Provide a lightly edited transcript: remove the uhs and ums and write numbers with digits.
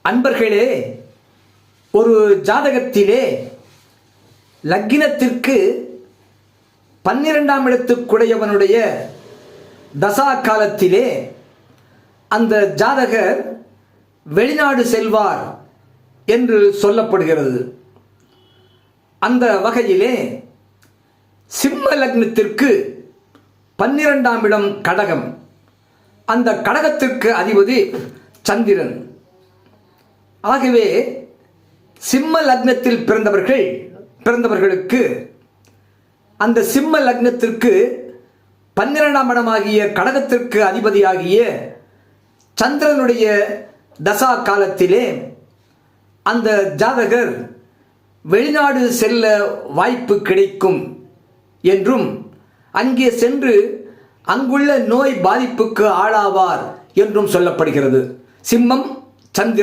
அன்பர்களே, ஒரு ஜாதகத்திலே லக்கினத்திற்கு 12ஆம் இடத்துக்குடையவனுடைய தசா காலத்திலே அந்த ஜாதகர் வெளிநாடு செல்வார் என்று சொல்லப்படுகிறது. அந்த வகையிலே சிம்ம லக்னத்திற்கு 12ஆம் இடம் கடகம். அந்த கடகத்திற்கு அதிபதி சந்திரன். ஆகவே சிம்ம லக்னத்தில் பிறந்தவர்களுக்கு அந்த சிம்ம லக்னத்திற்கு 12ஆம் இடமாகிய கடகத்திற்கு அதிபதியாகிய சந்திரனுடைய தசா காலத்திலே அந்த ஜாதகர் வெளிநாடு செல்ல வாய்ப்பு கிடைக்கும் என்றும் அங்கே சென்று அங்குள்ள நோய் பாதிப்புக்கு ஆளாவார் என்றும் சொல்லப்படுகிறது. சிம்மம், சந்திரன்.